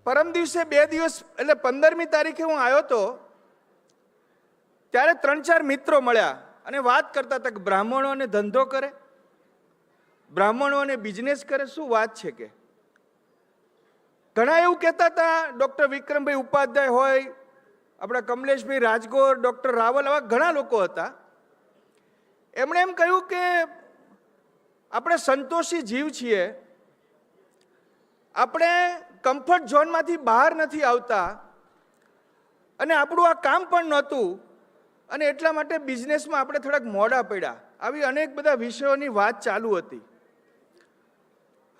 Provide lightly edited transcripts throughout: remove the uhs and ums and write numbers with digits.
પરમ દિવસે 2 દિવસ એટલે 15મી તારીખે હું આવ્યો હતો, ત્યારે 3-4 મિત્રો મળ્યા અને વાત કરતા હતા કે બ્રાહ્મણો અને ધંધો કરે, બ્રાહ્મણો અને બિઝનેસ કરે, શું વાત છે કે. ઘણા એવું કહેતા હતા, ડૉક્ટર વિક્રમભાઈ ઉપાધ્યાય હોય, આપણા કમલેશભાઈ રાજગોર, ડૉક્ટર રાવલ, આવા ઘણા લોકો હતા. એમણે એમ કહ્યું કે આપણે સંતોષી જીવ છીએ, આપણે કમ્ફર્ટ ઝોનમાંથી બહાર નથી આવતા અને આપણું આ કામ પણ નહોતું અને એટલા માટે બિઝનેસમાં આપણે થોડાક મોડા પડ્યા. આવી અનેક બધા વિષયોની વાત ચાલુ હતી.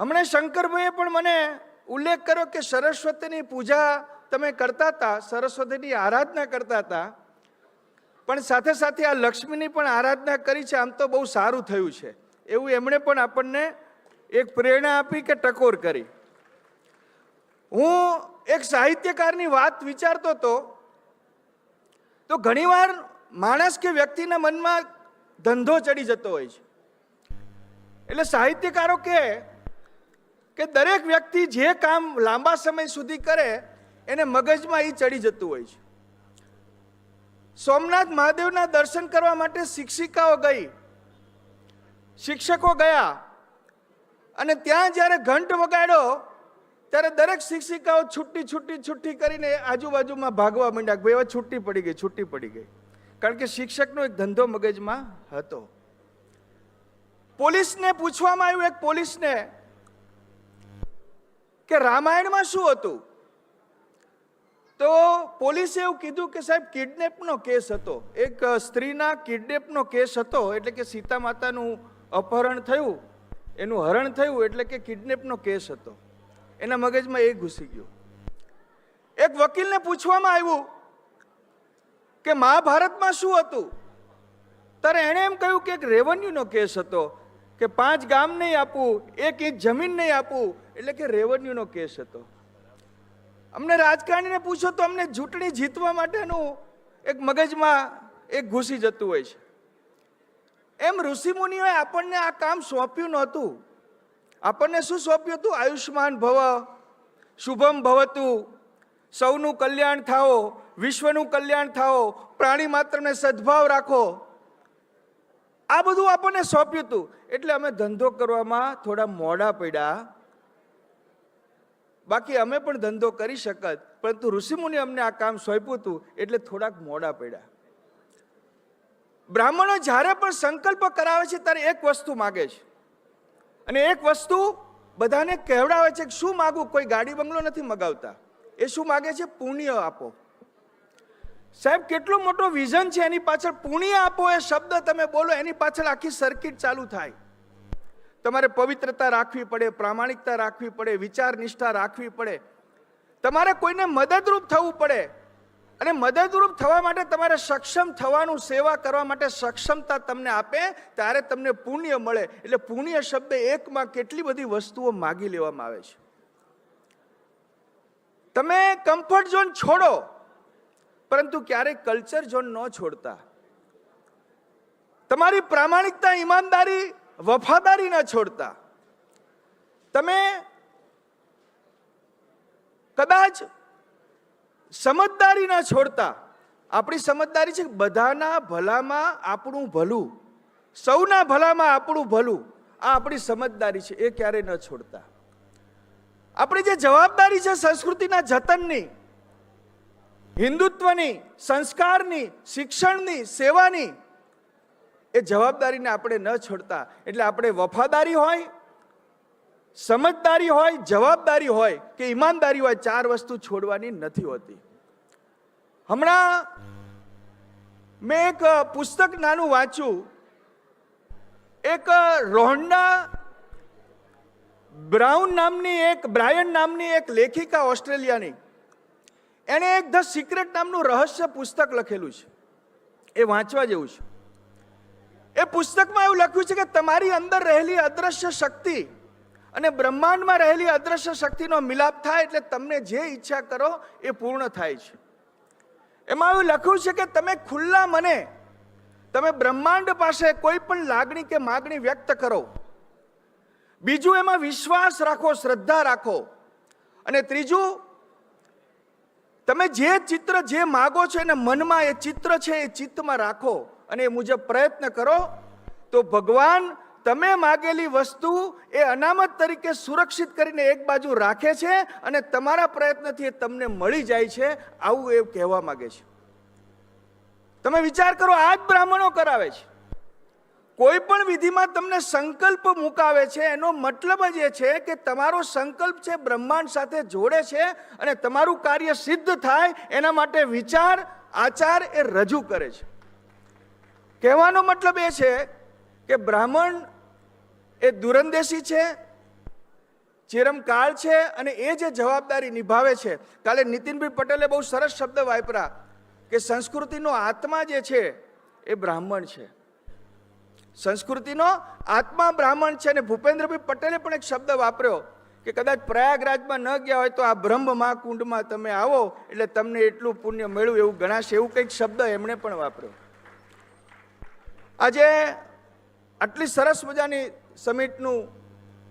હમણાં શંકરભાઈએ પણ મને ઉલ્લેખ કર્યો કે સરસ્વતીની પૂજા તમે કરતા હતા, સરસ્વતીની આરાધના કરતા હતા, પણ સાથે સાથે આ લક્ષ્મીની પણ આરાધના કરી છે. આમ તો બહુ સારું થયું છે, એવું એમણે પણ આપણને એક પ્રેરણા આપી કે ટકોર કરી. હું એક સાહિત્યકારની વાત વિચારતો હતો તો ઘણીવાર માણસ કે વ્યક્તિના મનમાં ધંધો ચડી જતો હોય છે. એટલે સાહિત્યકારો કે દરેક વ્યક્તિ જે કામ લાંબા સમય સુધી કરે એને મગજમાં એ ચડી જતું હોય છે. સોમનાથ મહાદેવના દર્શન કરવા માટે શિક્ષિકાઓ ગઈ, શિક્ષકો ગયા અને ત્યાં જ્યારે ઘંટ વગાડ્યો ત્યારે દરેક શિક્ષિકાઓ છૂટી કરીને આજુબાજુમાં ભાગવા માંડ્યા. ભાઈ હવે છૂટી પડી ગઈ. કારણ કે શિક્ષકનો એક ધંધો મગજમાં હતો. પોલીસને પૂછવામાં આવ્યું, એક પોલીસને, કે રામાયણમાં શું હતું? તો પોલીસે એવું કીધું કે સાહેબ કિડનેપનો કેસ હતો, એક સ્ત્રીના કિડનેપનો કેસ હતો. એટલે કે સીતા માતાનું અપહરણ થયું, એનું હરણ થયું, એટલે કે કિડનેપનો કેસ હતો. એના મગજમાં એ ઘૂસી ગયું. એક વકીલને પૂછવામાં આવ્યું કે મહાભારતમાં શું હતું? ત્યારે એણે એમ કહ્યું કે એક રેવન્યુનો કેસ હતો, કે 5 ગામ નહીં આપવું, 1 ઇંચ જમીન નહીં આપવું, એટલે કે રેવન્યુનો કેસ હતો. અમને રાજકારણીને પૂછો તો અમને ચૂંટણી જીતવા માટેનું એક મગજમાં એક ઘૂસી જતું હોય છે. એમ ઋષિમુનિઓએ આપણને આ કામ સોંપ્યું નહોતું. આપણને શું સોંપ્યું હતું? આયુષ્માન ભવ, શુભમ ભવતુ, સૌનું કલ્યાણ થાઓ, વિશ્વનું કલ્યાણ થાઓ, પ્રાણી માત્રને સદભાવ રાખો. આ બધું આપણને સોંપ્યું હતું. એટલે અમે ધંધો કરવામાં થોડા મોડા પડ્યા. બાકી અમે પણ ધંધો કરી શકત, પરંતુ ઋષિમુનિ અમને આ કામ સોંપ્યું હતું એટલે થોડાક મોડા પડ્યા. બ્રાહ્મણો જ્યારે પણ સંકલ્પ કરાવે છે ત્યારે એક વસ્તુ માગે છે અને એક વસ્તુ બધાને કહેવડાવે છે કે શું માગું. કોઈ ગાડી બંગલો નથી મગાવતા. એ શું માગે છે? પુણ્ય આપો. સાહેબ કેટલો મોટો વિઝન છે એની પાછળ. પુણ્ય આપો એ શબ્દ તમે બોલો, એની પાછળ આખી સર્કિટ ચાલુ થાય. તમારે પવિત્રતા રાખવી પડે, પ્રામાણિકતા રાખવી પડે, વિચાર નિષ્ઠા રાખવી પડે, તમારે કોઈને મદદરૂપ થવું પડે અને મદદરૂપ થવા માટે તમારે સક્ષમ થવાનું, સેવા કરવા માટે સક્ષમતા તમને આપે ત્યારે તમને પુણ્ય મળે. એટલે પુણ્ય શબ્દ એકમાં કેટલી બધી વસ્તુઓ માગી લેવામાં આવે છે. તમે કમ્ફર્ટ ઝોન છોડો, પરંતુ ક્યારેય કલ્ચર ઝોન ન છોડતા. તમારી પ્રામાણિકતા, ઈમાનદારી, વફાદારી ન છોડતા. તમે કદાચ સમજદારી ન છોડતા. આપણી સમજદારી છે બધાના ભલામાં આપણું ભલું, સૌના ભલામાં આપણું ભલું. આ આપણી સમજદારી છે, એ ક્યારેય ન છોડતા. આપણી જે જવાબદારી છે સંસ્કૃતિના જતનની, હિન્દુત્વની, સંસ્કારની, શિક્ષણની, સેવાની, એ જવાબદારીને આપણે ન છોડતા. એટલે આપણે વફાદારી હોય, સમજદારી હોય, જવાબદારી હોય કે ઈમાનદારી હોય, 4 વસ્તુ છોડવાની નથી હોતી. હમણાં મેં એક પુસ્તક નાનું વાંચ્યું. એક રોહન્ડા બ્રાયન નામની એક લેખિકા ઓસ્ટ્રેલિયાની, એણે એક ધ સિક્રેટ નામનું રહસ્ય પુસ્તક લખેલું છે. એ વાંચવા જેવું છે. એ પુસ્તકમાં એવું લખ્યું છે કે તમારી અંદર રહેલી અદ્રશ્ય શક્તિ અને બ્રહ્માંડમાં રહેલી અદ્રશ્ય શક્તિનો મિલાપ થાય એટલે તમને જે ઈચ્છા કરો એ પૂર્ણ થાય છે. એમાં એવું લખ્યું છે કે તમે ખુલ્લા મને તમે બ્રહ્માંડ પાસે કોઈ પણ લાગણી કે માગણી વ્યક્ત કરો. બીજું, એમાં વિશ્વાસ રાખો, શ્રદ્ધા રાખો. અને ત્રીજું, તમે જે ચિત્ર જે માગો છો એને મનમાં એ ચિત્ર છે એ ચિત્તમાં રાખો અને એ મુજબ પ્રયત્ન કરો તો ભગવાન તમે માગેલી વસ્તુ એ અનામત તરીકે સુરક્ષિત કરીને એક બાજુ રાખે છે અને તમારા પ્રયત્નથી એ તમને મળી જાય છે, આવું એ કહેવા માંગે છે. તમે વિચાર કરો, આ જ બ્રાહ્મણો કરાવે છે. કોઈ પણ વિધિમાં તમને સંકલ્પ મુકાવે છે, એનો મતલબ જ એ છે કે તમારો સંકલ્પ છે બ્રહ્માંડ સાથે જોડે છે અને તમારું કાર્ય સિદ્ધ થાય એના માટે વિચાર આચાર એ રજૂ કરે છે. કહેવાનો મતલબ એ છે કે બ્રાહ્મણ એ દૂરંદેશી છે, ચિરમકાળ છે અને એ જે જવાબદારી નિભાવે છે. કાલે નીતિનભાઈ પટેલે બહુ સરસ શબ્દ વાપર્યા કે સંસ્કૃતિનો આત્મા જે છે એ બ્રાહ્મણ છે. સંસ્કૃતિનો આત્મા બ્રાહ્મણ છે. અને ભૂપેન્દ્રભાઈ પટેલે પણ એક શબ્દ વાપર્યો કે કદાચ પ્રયાગરાજમાં ન ગયા હોય તો આ બ્રહ્મ મહાકુંડમાં તમે આવો એટલે તમને એટલું પુણ્ય મળ્યું એવું ગણાશે, એવું કંઈક શબ્દ એમણે પણ વાપર્યો. આજે આટલી સરસ મજાની સમિટનું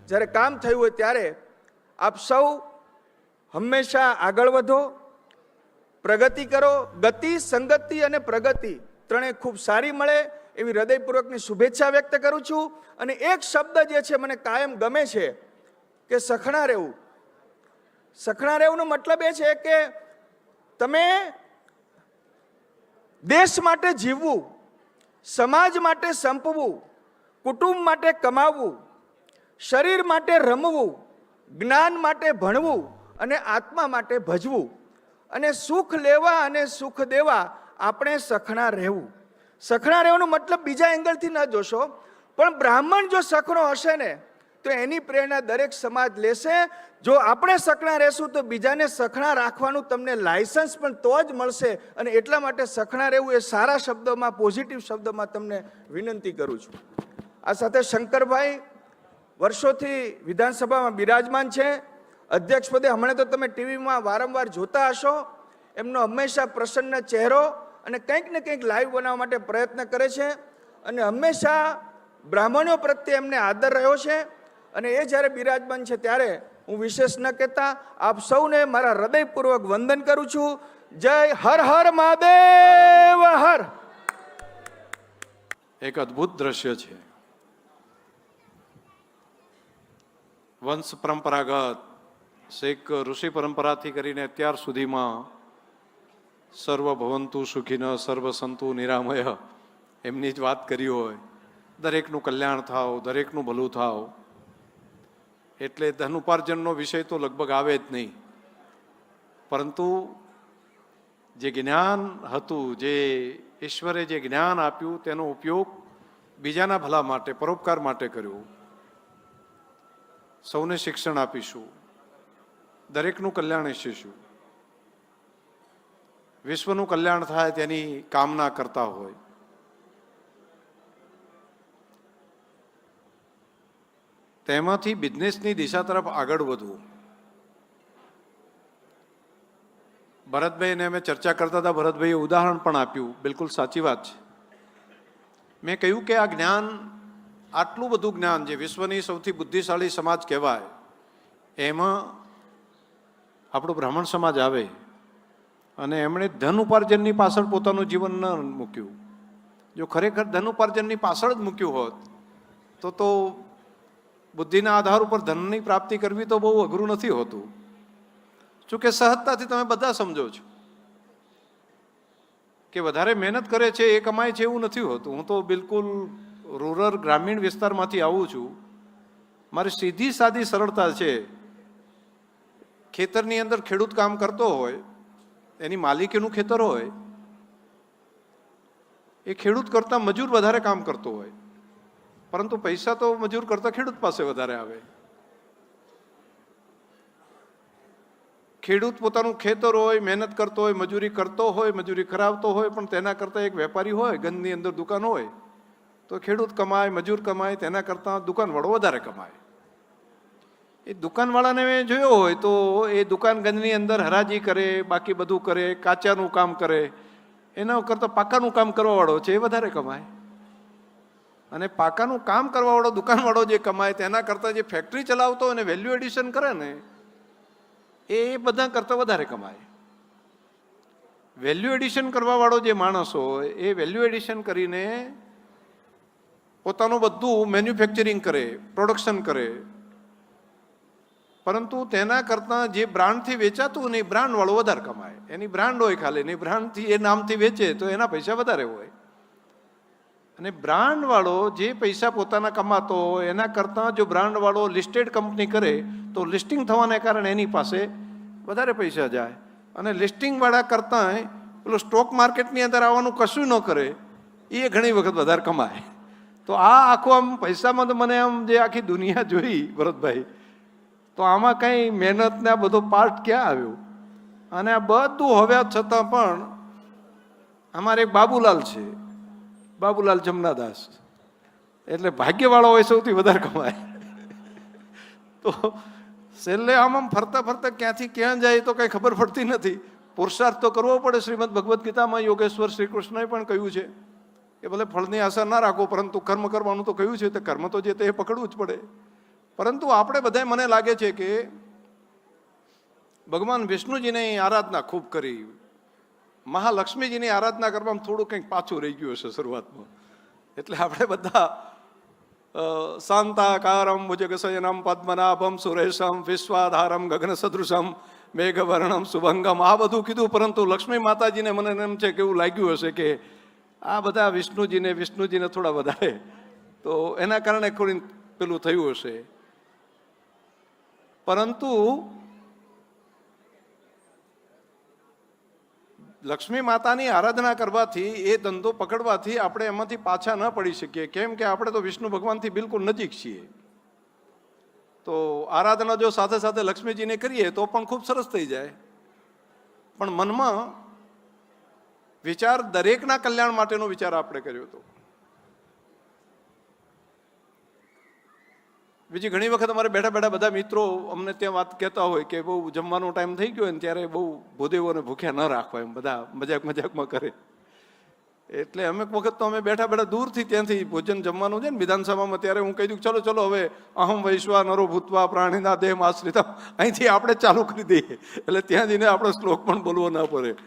જ્યારે કામ થયું હોય ત્યારે આપ સૌ હંમેશા આગળ વધો, પ્રગતિ કરો. ગતિ, સંગતિ અને પ્રગતિ ત્રણેય ખૂબ સારી મળે એવી હૃદયપૂર્વકની શુભેચ્છા વ્યક્ત કરું છું. અને એક શબ્દ જે છે મને કાયમ ગમે છે કે સખણા રહેવું. સખણા રહેવુંનો મતલબ એ છે કે તમે દેશ માટે જીવવું, સમાજ માટે સંપવું, કુટુંબ માટે કમાવવું, શરીર માટે રમવું, જ્ઞાન માટે ભણવું અને આત્મા માટે ભજવું અને સુખ લેવા અને સુખ દેવા આપણે સખણા રહેવું. સખણા રહેવાનો મતલબ બીજા એંગલથી ન જોશો, પણ બ્રાહ્મણ જો સખણો હશે ને તો એની પ્રેરણા દરેક સમાજ લેશે. જો આપણે સખણા રહેશું તો બીજાને સખણા રાખવાનું તમને લાયસન્સ પણ તો જ મળશે. અને એટલા માટે સખણા રહેવું એ સારા શબ્દોમાં, પોઝિટિવ શબ્દોમાં તમને વિનંતી કરું છું. આ સાથે શંકરભાઈ વર્ષોથી વિધાનસભામાં બિરાજમાન છે, અધ્યક્ષ પદે. હમણાં તો તમે ટીવીમાં વારંવાર જોતા હશો. એમનો હંમેશા પ્રસન્ન ચહેરો અને કંઈક ને કંઈક લાઈવ બનાવવા માટે પ્રયત્ન કરે છે અને હંમેશા બ્રાહ્મણો પ્રત્યે એમને આદર રહ્યો છે. અને એ જ્યારે બિરાજમાન છે ત્યારે હું વિશેષ ન કહેતા આપ સૌને મારા હૃદયપૂર્વક વંદન કરું છું. જય હર હર મહાદેવ હર. એક અદ્ભુત દ્રશ્ય છે. વંશ પરંપરાગત શેખ ઋષિ પરંપરાથી કરીને અત્યાર સુધીમાં સર્વ ભવંતુ સુખીન સર્વ સંતુ નિરામય એમની જ વાત કરી હોય. દરેકનું કલ્યાણ થાવ, દરેકનું ભલું થાવ, એટલે ધન ઉપાર્જનનો વિષય તો લગભગ આવે જ નહીં. પરંતુ જે જ્ઞાન હતું, જે ઈશ્વરે જે જ્ઞાન આપ્યું તેનો ઉપયોગ બીજાના ભલા માટે, પરોપકાર માટે કર્યો. સૌને શિક્ષણ આપીશું, દરેકનું કલ્યાણ ઈચ્છીશું, વિશ્વનું કલ્યાણ થાય તેની કામના કરતા હોય. તેમાંથી બિઝનેસની દિશા તરફ આગળ વધવું. ભરતભાઈને અમે ચર્ચા કરતા હતા, ભરતભાઈએ ઉદાહરણ પણ આપ્યું, બિલકુલ સાચી વાત છે. મેં કહ્યું કે આ જ્ઞાન, આટલું બધું જ્ઞાન જે વિશ્વની સૌથી બુદ્ધિશાળી સમાજ કહેવાય, એમાં આપણો બ્રાહ્મણ સમાજ આવે અને એમણે ધન ઉપાર્જનની પાછળ પોતાનું જીવન ન મૂક્યું. જો ખરેખર ધન ઉપાર્જનની પાછળ જ મૂક્યું હોત તો બુદ્ધિના આધાર ઉપર ધનની પ્રાપ્તિ કરવી તો બહુ અઘરું નથી હોતું. જોકે સહજતાથી તમે બધા સમજો છો કે વધારે મહેનત કરે છે એ કમાય છે એવું નથી હોતું. હું તો બિલકુલ રૂરલ ગ્રામીણ વિસ્તારમાંથી આવું છું. મારી સીધી સાદી સરળતા છે. ખેતરની અંદર ખેડૂત કામ કરતો હોય, એની માલિકીનું ખેતર હોય, એ ખેડૂત કરતાં મજૂર વધારે કામ કરતો હોય, પરંતુ પૈસા તો મજૂર કરતાં ખેડૂત પાસે વધારે આવે. ખેડૂત પોતાનું ખેતર હોય, મહેનત કરતો હોય, મજૂરી કરતો હોય, મજૂરી કરાવતો હોય, પણ તેના કરતાં એક વેપારી હોય, ગંજની અંદર દુકાન હોય, તો ખેડૂત કમાય, મજૂર કમાય, તેના કરતાં દુકાનવાળો વધારે કમાય. એ દુકાનવાળાને મેં જોયો હોય તો એ દુકાન ગંજની અંદર હરાજી કરે, બાકી બધું કરે, કાચાનું કામ કરે, એના કરતાં પાકાનું કામ કરવાવાળો છે એ વધારે કમાય. અને પાકાનું કામ કરવાવાળો દુકાનવાળો જે કમાય તેના કરતાં જે ફેક્ટરી ચલાવતો અને વેલ્યુ એડિશન કરે ને એ બધા કરતાં વધારે કમાય. વેલ્યુ એડિશન કરવાવાળો જે માણસ હોય એ વેલ્યુ એડિશન કરીને પોતાનું બધું મેન્યુફેક્ચરિંગ કરે, પ્રોડક્શન કરે, પરંતુ તેના કરતાં જે બ્રાન્ડથી વેચાતું ને એ બ્રાન્ડવાળો વધારે કમાય. એની બ્રાન્ડ હોય ખાલી, એની બ્રાન્ડથી એ નામથી વેચે તો એના પૈસા વધારે હોય. અને બ્રાન્ડવાળો જે પૈસા પોતાના કમાતો હોય એના કરતાં જો બ્રાન્ડવાળો લિસ્ટેડ કંપની કરે તો લિસ્ટિંગ થવાને કારણે એની પાસે વધારે પૈસા જાય. અને લિસ્ટિંગવાળા કરતાં પેલો સ્ટોક માર્કેટની અંદર આવવાનું કશું ન કરે એ ઘણી વખત વધારે કમાય. તો આ આખું આમ પૈસામાં તો મને આમ જે આખી દુનિયા જોઈ ભરતભાઈ, તો આમાં કંઈ મહેનતને આ બધો પાર્ટ ક્યાં આવ્યો? અને આ બધું હોવ્યા છતાં પણ અમારે એક બાબુલાલ છે, બાબુલાલ જમનાદાસ, એટલે ભાગ્યવાળો હોય સૌથી વધારે કમાય. તો છેલ્લે આમ ફરતા ફરતા ક્યાંથી ક્યાં જાય તો કંઈ ખબર પડતી નથી. પુરુષાર્થ તો કરવો પડે. શ્રીમદ ભગવદ્ ગીતામાં યોગેશ્વર શ્રી કૃષ્ણએ પણ કહ્યું છે કે ભલે ફળની આશા ના રાખો, પરંતુ કર્મ કરવાનું તો કહ્યું છે. તે કર્મ તો જે તે પકડવું જ પડે. પરંતુ આપણે બધાય, મને લાગે છે કે ભગવાન વિષ્ણુજીની આરાધના ખૂબ કરી, મહાલક્ષ્મીજીની આરાધના કરવામાં થોડું કંઈક પાછું રહી ગયું હશે શરૂઆતમાં. એટલે આપણે બધા શાંતાકારમ ભુજગશયનમ પદ્મનાભમ સુરેશમ વિશ્વાધારમ ગગન સદૃશમ મેઘવર્ણમ શુભંગમ આ બધું કીધું, પરંતુ લક્ષ્મી માતાજીને મને એમ છે કે એવું લાગ્યું હશે કે આ બધા વિષ્ણુજીને થોડા વધારે, તો એના કારણે થોડી પેલું થયું હશે. પરંતુ લક્ષ્મી માતાની આરાધના કરવાથી, એ ધંધો પકડવાથી આપણે એમાંથી પાછા ન પડી શકીએ. કેમ કે આપણે તો વિષ્ણુ ભગવાનથી બિલકુલ નજીક છીએ. તો આરાધના જો સાથે સાથે લક્ષ્મીજીને કરીએ તો પણ ખૂબ સરસ થઈ જાય. પણ મનમાં વિચાર દરેકના કલ્યાણ માટેનો વિચાર આપણે કર્યો હતો. બીજી ઘણી વખત અમારે બેઠા બેઠા બધા મિત્રો અમને ત્યાં વાત કહેતા હોય કે બહુ જમવાનો ટાઈમ થઈ ગયો ને ત્યારે બહુ ભૂદેવોને ભૂખ્યા ન રાખવા, એમ બધા મજાકમાં કરે. એટલે અમુક વખત તો અમે બેઠા બેઠા દૂરથી ત્યાંથી ભોજન જમવાનું છે ને વિધાનસભામાં, ત્યારે હું કહી દઉં ચલો હવે અહમ વૈશ્વા નરો ભૂતવા પ્રાણીના દેહ આશ્રિતા, અહીંથી આપણે ચાલુ કરી દઈએ. એટલે ત્યાં જઈને આપણે શ્લોક પણ બોલવો ના પડે.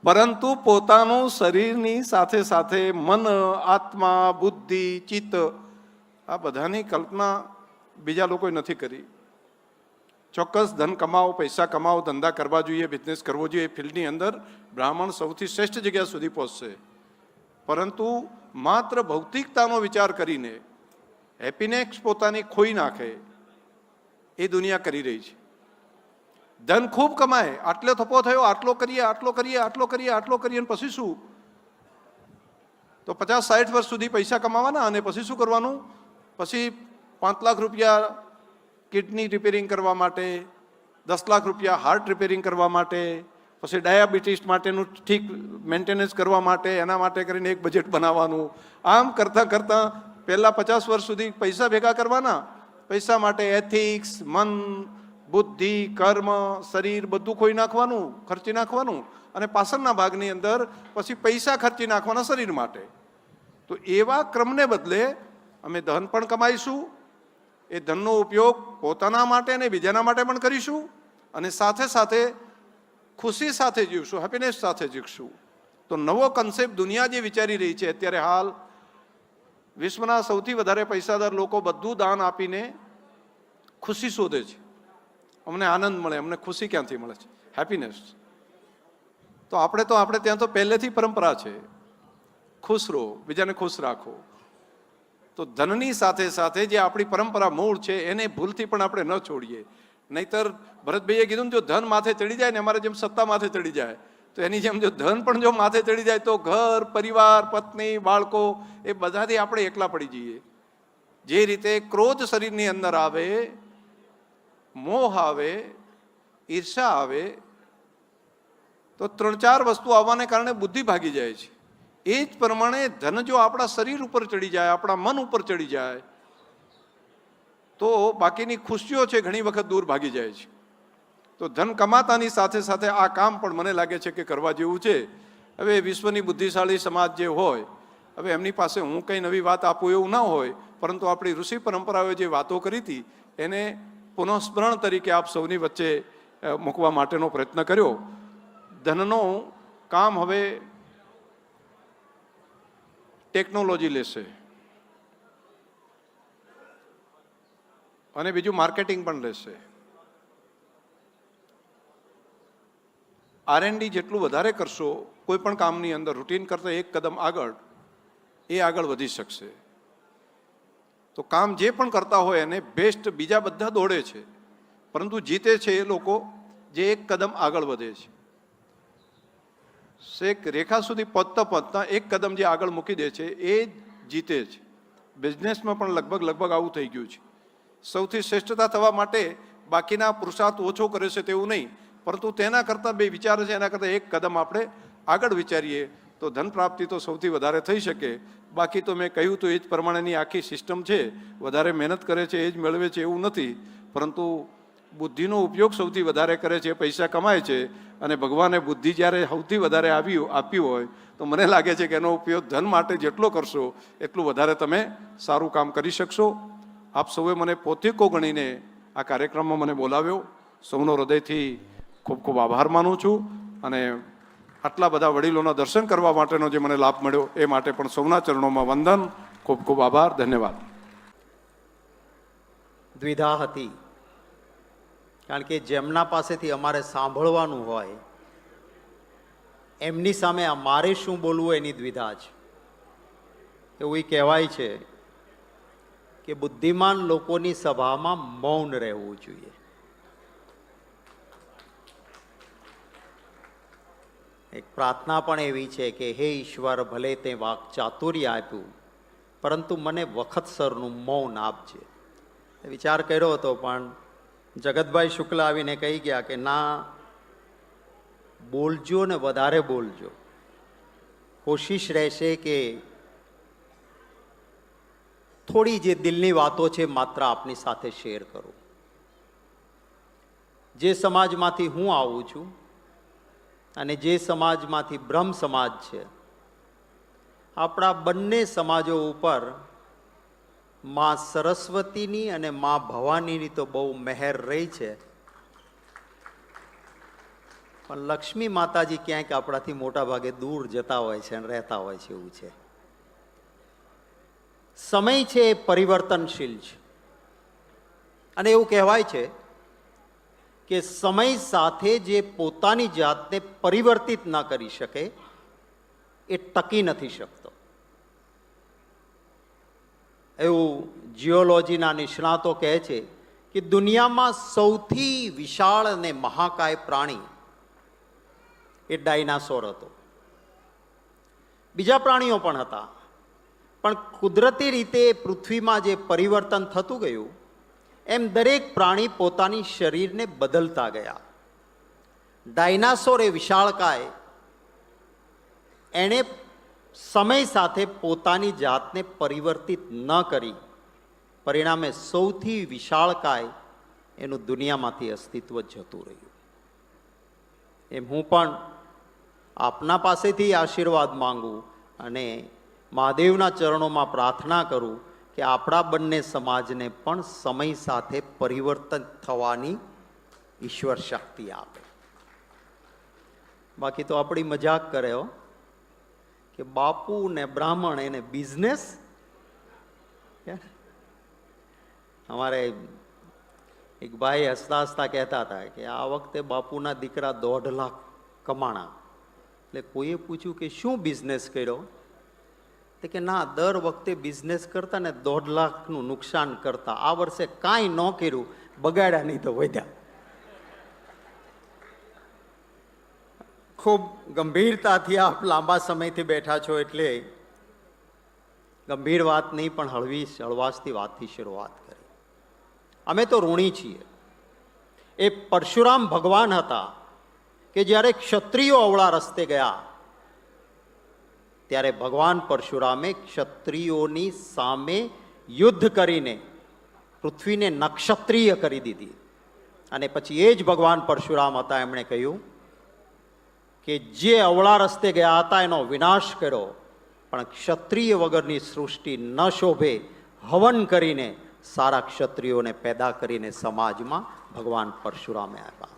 પરંતુ પોતાનું શરીરની સાથે સાથે મન, આત્મા, બુદ્ધિ, ચિત્ત આ બધાની કલ્પના બીજા લોકોએ નથી કરી. ચોક્કસ ધન કમાવો, પૈસા કમાવો, ધંધા કરવા જોઈએ, બિઝનેસ કરવો જોઈએ. એ ફિલ્ડની અંદર બ્રાહ્મણ સૌથી શ્રેષ્ઠ જગ્યા સુધી પહોંચશે. પરંતુ માત્ર ભૌતિકતાનો વિચાર કરીને હેપીનેસ પોતાની ખોઈ નાખે એ દુનિયા કરી રહી છે. ધન ખૂબ કમાય, આટલો થપ્પો થયો, આટલો કરીએ અને પછી શું? તો 50-60 વર્ષ સુધી પૈસા કમાવાના અને પછી શું કરવાનું? પછી 5 લાખ રૂપિયા કિડની રિપેરિંગ કરવા માટે, 10 લાખ રૂપિયા હાર્ટ રિપેરિંગ કરવા માટે, પછી ડાયાબિટીસ માટેનું ઠીક મેન્ટેનન્સ કરવા માટે, એના માટે કરીને એક બજેટ બનાવવાનું. આમ કરતાં કરતાં પહેલાં 50 વર્ષ સુધી પૈસા ભેગા કરવાના, પૈસા માટે એથિક્સ, મન, બુદ્ધિ, કર્મ, શરીર બધું ખોઈ નાખવાનું, ખર્ચી નાખવાનું, અને પાછળના ભાગની અંદર પછી પૈસા ખર્ચી નાખવાના શરીર માટે. તો એવા ક્રમને બદલે અમે ધન પણ કમાઈશું, એ ધનનો ઉપયોગ પોતાના માટે અને બીજાના માટે પણ કરીશું, અને સાથે સાથે ખુશી સાથે જીવશું, હેપીનેસ સાથે જીવશું. તો નવો કન્સેપ્ટ દુનિયા જે વિચારી રહી છે અત્યારે, હાલ વિશ્વના સૌથી વધારે પૈસાદાર લોકો બધું દાન આપીને ખુશી શોધે છે. અમને આનંદ મળે, અમને ખુશી ક્યાંથી મળે છે? હેપીનેસ. તો આપણે ત્યાં તો પહેલેથી પરંપરા છે, ખુશ રહો, બીજાને ખુશ રાખો. તો ધનની સાથે સાથે જે આપણી પરંપરા મૂળ છે એને ભૂલથી પણ આપણે ન છોડીએ. નહીતર ભરતભાઈએ કીધું ને, જો ધન માથે ચડી જાય ને, અમારે જેમ સત્તા માથે ચડી જાય, તો એની જેમ જો ધન પણ જો માથે ચડી જાય તો ઘર, પરિવાર, પત્ની, બાળકો એ બધાથી આપણે એકલા પડી જઈએ. જે રીતે ક્રોધ શરીરની અંદર આવે, મોહ આવે, ઈર્ષા આવે, તો 3-4 વસ્તુ આવવાને કારણે બુદ્ધિ ભાગી જાય છે. એ જ પ્રમાણે ધન જો આપણા શરીર ઉપર ચડી જાય, આપણા મન ઉપર ચડી જાય, તો બાકીની ખુશીઓ છે ઘણી વખત દૂર ભાગી જાય છે. તો ધન કમાતાની સાથે સાથે આ કામ પણ મને લાગે છે કે કરવા જેવું છે. હવે વિશ્વની બુદ્ધિશાળી સમાજ જે હોય, હવે એમની પાસે હું કંઈ નવી વાત આપું એવું ના હોય, પરંતુ આપણી ઋષિ પરંપરાઓએ જે વાતો કરી હતી એને પુનઃસ્મરણ તરીકે આપ સૌની વચ્ચે મૂકવા માટેનો પ્રયત્ન કર્યો. ધનનો કામ હવે ટેકનોલોજી લેશે અને બીજું માર્કેટિંગ પણ લેશે. R&D જેટલું વધારે કરશો કોઈ પણ કામની અંદર રૂટીન કરતાં એક કદમ આગળ એ આગળ વધી શકશે. તો કામ જે પણ કરતા હોય એને બેસ્ટ બીજા બધા દોડે છે, પરંતુ જીતે છે એ લોકો જે એક કદમ આગળ વધે છે. શેક રેખા સુધી પહોંચતા એક કદમ જે આગળ મૂકી દે છે એ જીતે છે. બિઝનેસમાં પણ લગભગ આવું થઈ ગયું છે. સૌથી શ્રેષ્ઠતા થવા માટે બાકીના પુરુષાર્થ ઓછો કરે છે તેવું નહીં, પરંતુ તેના કરતાં બે વિચાર છે એના કરતાં એક કદમ આપણે આગળ વિચારીએ તો ધન પ્રાપ્તિ તો સૌથી વધારે થઈ શકે. બાકી તો મેં કહ્યું તો એ જ પ્રમાણેની આખી સિસ્ટમ છે. વધારે મહેનત કરે છે એ જ મેળવે છે એવું નથી, પરંતુ બુદ્ધિનો ઉપયોગ સૌથી વધારે કરે છે, પૈસા કમાય છે. અને ભગવાને બુદ્ધિ જ્યારે સૌથી વધારે આપ્યું હોય તો મને લાગે છે કે એનો ઉપયોગ ધન માટે જેટલો કરશો એટલું વધારે તમે સારું કામ કરી શકશો. આપ સૌએ મને પોતીકો ગણીને આ કાર્યક્રમમાં મને બોલાવ્યો. સૌનો હૃદયથી ખૂબ ખૂબ આભાર માનું છું. અને આટલા બધા વડીલોના દર્શન કરવા માટેનો જે મને લાભ મળ્યો એ માટે પણ સૌના ચરણોમાં વંદન. ખૂબ ખૂબ આભાર. ધન્યવાદ. દ્વિધા હતી, કારણ કે જેમના પાસેથી અમારે સાંભળવાનું હોય એમની સામે અમારે શું બોલવું એની દ્વિધા છે. એવું કહેવાય છે કે બુદ્ધિમાન લોકોની સભામાં મૌન રહેવું જોઈએ. એક પ્રાર્થના પણ એવી છે કે હે ઈશ્વર, ભલે તે વાક ચાતુર્ય આપ્યું, પરંતુ મને વખતસરનું મૌન આપજે. વિચાર કર્યો હતો, પણ જગતભાઈ શુક્લ આવીને કહી ગયા કે ના, બોલજો ને વધારે બોલજો. કોશિશ રહેશે કે થોડી જે દિલની વાતો છે માત્ર આપની સાથે શેર કરું. જે સમાજમાંથી હું આવું છું અને જે સમાજમાંથી બ્રહ્મ સમાજ છે, આપણા બંને સમાજો ઉપર માં સરસ્વતીની અને માં ભવાનીની તો બહુ મહેર રહી છે, પણ લક્ષ્મી માતાજી ક્યાંક આપણાથી મોટા ભાગે દૂર જતા હોય છે અને રહેતા હોય છે. એવું છે. સમય છે એ પરિવર્તનશીલ છે, અને એવું કહેવાય છે કે સમય સાથે જે પોતાની જાતને પરિવર્તિત ન કરી શકે એ ટકી નથી શકતો. એવું જીઓલોજીના નિષ્ણાતો કહે છે કે દુનિયામાં સૌથી વિશાળ અને મહાકાય પ્રાણી એ ડાયનાસોર હતો. બીજા પ્રાણીઓ પણ હતા, પણ કુદરતી રીતે પૃથ્વીમાં જે પરિવર્તન થતું ગયું એમ દરેક પ્રાણી પોતાની શરીરને બદલતા ગયા. ડાયનાસોર એ વિશાળકાય, એણે સમય સાથે પોતાની જાતને પરિવર્તિત ન કરી, પરિણામે સૌથી વિશાળકાય એનું દુનિયામાંથી અસ્તિત્વ જતું રહ્યું. એમ હું પણ આપના પાસેથી આશીર્વાદ માંગુ અને મહાદેવના ચરણોમાં પ્રાર્થના કરું કે આપણા બંને સમાજને પણ સમય સાથે પરિવર્તન થવાની ઈશ્વર શક્તિ આપે. બાકી તો આપણી મજાક કરે હો કે બાપુ ને બ્રાહ્મણ એને બિઝનેસ. અમારે એક ભાઈ હસતા હસતા કહેતા હતા કે આ વખતે બાપુના દીકરા 1.5 લાખ કમાણા. એટલે કોઈએ પૂછ્યું કે શું બિઝનેસ કર્યો? તો કે ના, દર વખતે બિઝનેસ કરતા ને 1.5 લાખનું નુકસાન કરતા. આ વર્ષે કાંઈ ન કર્યું, બગાડ્યા નહીં તો વધ્યા. ખૂબ ગંભીરતાથી આપ લાંબા સમયથી બેઠા છો એટલે ગંભીર વાત નહીં, પણ હળવાશથી વાતથી શરૂઆત કરી. અમે તો ઋણી છીએ. એ પરશુરામ ભગવાન હતા કે જ્યારે ક્ષત્રિયો અવળા રસ્તે ગયા ત્યારે ભગવાન પરશુરામે ક્ષત્રિયોની સામે યુદ્ધ કરીને પૃથ્વીને નક્ષત્રિય કરી દીધી. અને પછી એ જ ભગવાન પરશુરામ હતા, એમણે કહ્યું કે જે અવળા રસ્તે ગયા હતા એનો વિનાશ કર્યો, પણ ક્ષત્રિય વગરની સૃષ્ટિ ન શોભે, હવન કરીને સારા ક્ષત્રિયોને પેદા કરીને સમાજમાં ભગવાન પરશુરામે આવ્યા.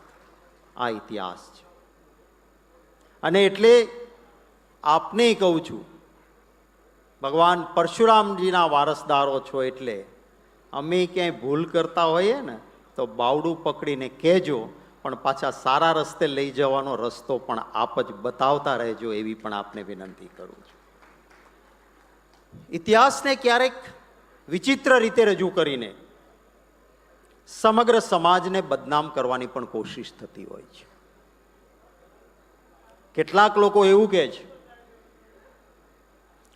આ ઇતિહાસ છે. અને એટલે આપને કહું છું, ભગવાન પરશુરામજીના વારસદારો છો એટલે અમે ક્યાંય ભૂલ કરતા હોઈએ ને તો બાવડું પકડીને કહેજો, પણ પાછા સારા રસ્તે લઈ જવાનો રસ્તો પણ આપ જ બતાવતા રહેજો, એવી પણ આપને વિનંતી કરું છું. ઇતિહાસને ક્યારેક વિચિત્ર રીતે રજૂ કરીને સમગ્ર સમાજને બદનામ કરવાની પણ કોશિશ થતી હોય છે. કેટલાક લોકો એવું કહે છે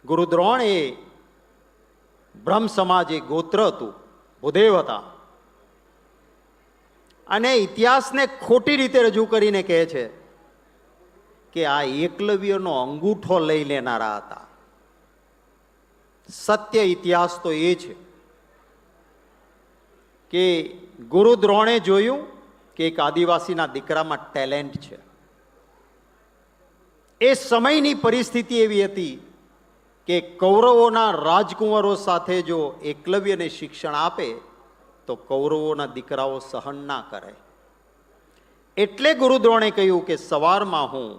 ગુરુ દ્રોણ એ બ્રહ્મ સમાજ એ ગોત્ર હતું, ભૂદેવ હતા, અને ઇતિહાસને ખોટી રીતે રજૂ કરીને કહે છે કે આ એકલવ્યનો અંગૂઠો લઈ લેનારા હતા. સત્ય ઇતિહાસ તો એ છે કે ગુરુ દ્રોણે જોયું કે એક આદિવાસીના દીકરામાં ટેલેન્ટ છે. એ સમયની પરિસ્થિતિ એવી હતી કે કૌરવોના રાજકુંવરો સાથે જો એકલવ્યને શિક્ષણ આપે તો કૌરવોના દીકરાઓ સહન ના કરે. એટલે ગુરુ દ્રોણે કહ્યું કે સવારમાં હું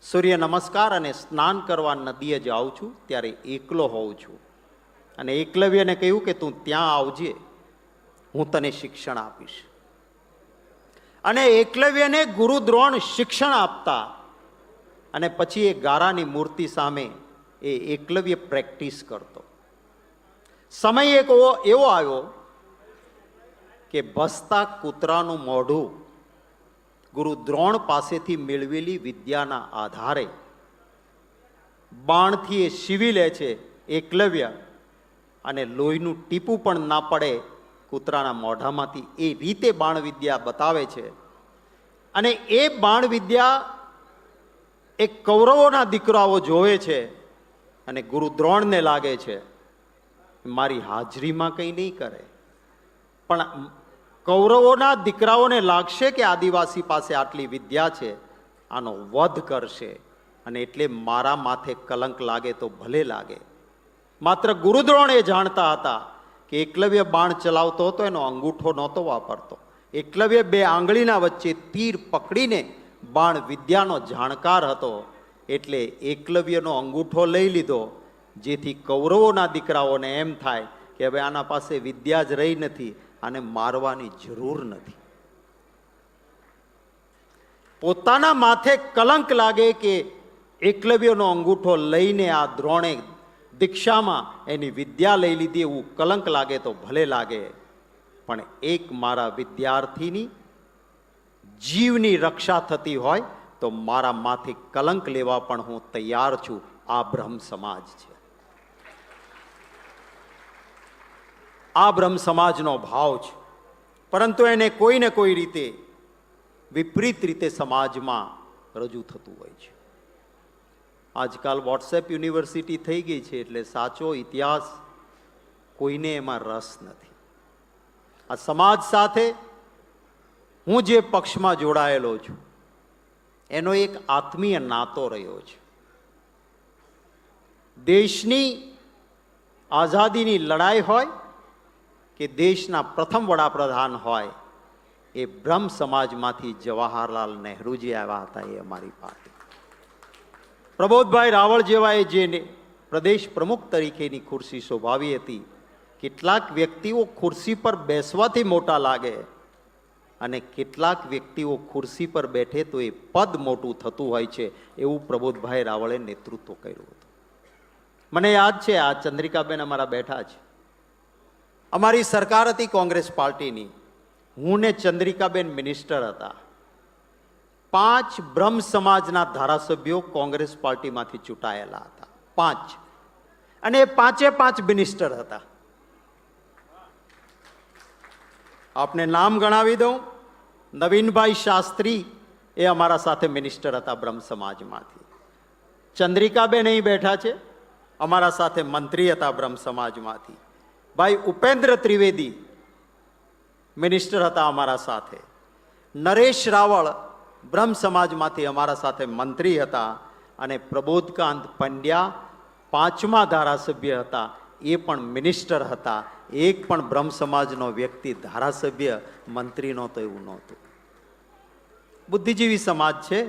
સૂર્ય નમસ્કાર અને સ્નાન કરવા નદીએ જાઉં છું ત્યારે એકલો હોઉં છું, અને એકલવ્યને કહ્યું કે તું ત્યાં આવજે, હું તને શિક્ષણ આપીશ. અને એકલવ્યને ગુરુ દ્રોણ શિક્ષણ આપતા અને પછી એ ગારાની મૂર્તિ સામે એ એકલવ્ય પ્રેક્ટિસ કરતો. સમય એક એવો આવ્યો કે ભસતા કૂતરાનું મોઢું ગુરુ દ્રોણ પાસેથી મેળવેલી વિદ્યાના આધારે બાણથી એ સીવી લે છે એકલવ્ય, અને લોહીનું ટીપું પણ ના પડે કૂતરાના મોઢામાંથી, એ રીતે બાણ વિદ્યા બતાવે છે. અને એ બાણ વિદ્યા એ કૌરવોના દીકરાઓ જોવે છે, અને ગુરુ દ્રોણને લાગે છે મારી હાજરીમાં કંઈ નહીં કરે, પણ કૌરવોના દીકરાઓને લાગશે કે આદિવાસી પાસે આટલી વિદ્યા છે, આનો વધ કરશે, અને એટલે મારા માથે કલંક લાગે તો ભલે લાગે. માત્ર ગુરુ દ્રોણ એ જાણતા હતા કે એકલવ્ય બાણ ચલાવતો હતો એનો અંગૂઠો નહોતો વાપરતો. એકલવ્ય બે આંગળીના વચ્ચે તીર પકડીને બાણ વિદ્યાનો જાણકાર હતો, એટલે એકલવ્યનો અંગૂઠો લઈ લીધો, જેથી કૌરવોના દીકરાઓને એમ થાય કે હવે આના પાસે વિદ્યા જ રહી નથી, આને મારવાની જરૂર નથી. પોતાના માથે કલંક લાગે કે એકલવ્યનો અંગૂઠો લઈને આ દ્રોણે દીક્ષામાં એની વિદ્યા લઈ લીધી, એવું કલંક લાગે તો ભલે લાગે, પણ એક મારા વિદ્યાર્થીની જીવની રક્ષા થતી હોય તો મારા માથે કલંક લેવા પણ હું તૈયાર છું. આ બ્રહ્મ સમાજ છે. આ બ્રહ્મ સમાજનો ભાવ છે, પરંતુ એને કોઈ ને કોઈ રીતે વિપરીત રીતે સમાજમાં રજૂ થતું હોય છે. આજકાલ વોટ્સએપ યુનિવર્સિટી થઈ ગઈ છે, એટલે સાચો ઇતિહાસ કોઈને એમાં રસ નથી. આ સમાજ સાથે હું જે પક્ષમાં જોડાયેલો છું એનો એક આત્મીય નાતો રહ્યો છે. દેશની આઝાદીની લડાઈ હોય કે દેશના પ્રથમ વડાપ્રધાન હોય, એ બ્રહ્મ સમાજમાંથી જવાહરલાલ નહેરુજી આવ્યા હતા, એ અમારી પાર્ટી. પ્રબોધભાઈ રાવળ જેવાએ જે પ્રદેશ પ્રમુખ તરીકેની ખુરશી શોભાવી હતી, કેટલાક વ્યક્તિઓ ખુરશી પર બેસવાથી મોટા લાગે અને કેટલાક વ્યક્તિઓ ખુરશી પર બેઠે તો એ પદ મોટું થતું હોય છે, એવું પ્રબોધભાઈ રાવળે નેતૃત્વ કર્યું હતું. મને યાદ છે, આ ચંદ્રિકાબેન અમારા બેઠા છે, અમારી સરકાર હતી કોંગ્રેસ પાર્ટીની, હું ને ચંદ્રિકાબેન મિનિસ્ટર હતા. 5 બ્રહ્મ સમાજના ધારાસભ્યો કોંગ્રેસ પાર્ટીમાંથી ચૂંટાયેલા હતા, 5, અને એ 5 મિનિસ્ટર હતા. આપને નામ ગણાવી દઉં. નવીનભાઈ શાસ્ત્રી એ અમારા સાથે મિનિસ્ટર હતા બ્રહ્મ સમાજમાંથી. ચંદ્રિકાબેન અહીં બેઠા છે, અમારા સાથે મંત્રી હતા બ્રહ્મ સમાજમાંથી. ભાઈ ઉપેન્દ્ર ત્રિવેદી મિનિસ્ટર હતા અમારા સાથે. નરેશ રાવળ બ્રહ્મ સમાજમાંથી અમારા સાથે મંત્રી હતા, અને પ્રબોધકાંત પંડ્યા 5મા ધારાસભ્ય હતા, એ પણ મિનિસ્ટર હતા. એક પણ બ્રહ્મ સમાજનો વ્યક્તિ ધારાસભ્ય મંત્રી નહોતો એવું નહોતું. બુદ્ધિજીવી સમાજ છે,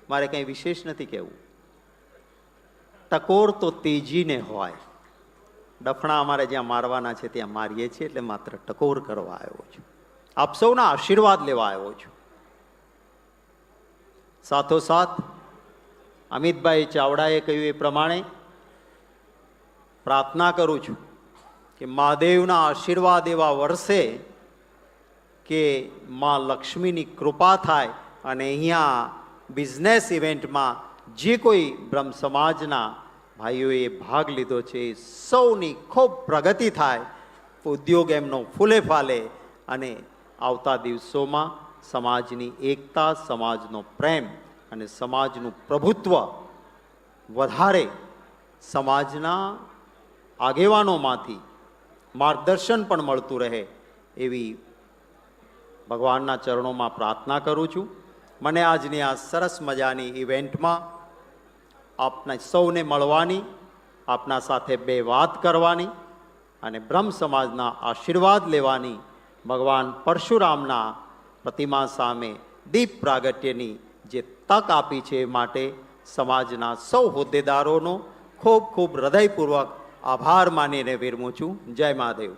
મારે કંઈ વિશેષ નથી કહેવું. ટકોર તો તેજીને હોય. ડફણા અમારે જ્યાં મારવાના છે ત્યાં મારીએ છીએ, એટલે માત્ર ટકોર કરવા આવ્યો છું. આપ સૌના આશીર્વાદ લેવા આવ્યો છું. સાથોસાથ અમિતભાઈ ચાવડાએ કહ્યું એ પ્રમાણે પ્રાર્થના કરું છું કે મહાદેવના આશીર્વાદ એવા વરસે કે માં લક્ષ્મીની કૃપા થાય અને અહીંયા બિઝનેસ ઇવેન્ટમાં જે કોઈ બ્રહ્મ સમાજના ભાઈઓએ ભાગ લીધો છે એ સૌની ખૂબ પ્રગતિ થાય, ઉદ્યોગ એમનો ફૂલે ફાલે અને આવતા દિવસોમાં સમાજની એકતા, સમાજનો પ્રેમ અને સમાજનું પ્રભુત્વ વધારે, સમાજના આગેવાનોમાંથી માર્ગદર્શન પણ મળતું રહે એવી ભગવાનના ચરણોમાં પ્રાર્થના કરું છું. મને આજની આ સરસ મજાની ઇવેન્ટમાં આપના સૌને મળવાની, આપના સાથે બે વાત કરવાની અને બ્રહ્મ સમાજના આશીર્વાદ લેવાની, ભગવાન પરશુરામના પ્રતિમા સામે દીપ પ્રાગટ્યની જે તક આપી છે એ માટે સમાજના સૌ હોદ્દેદારોનો ખૂબ ખૂબ હૃદયપૂર્વક આભાર માનીને વિરમું છું. જય મહાદેવ.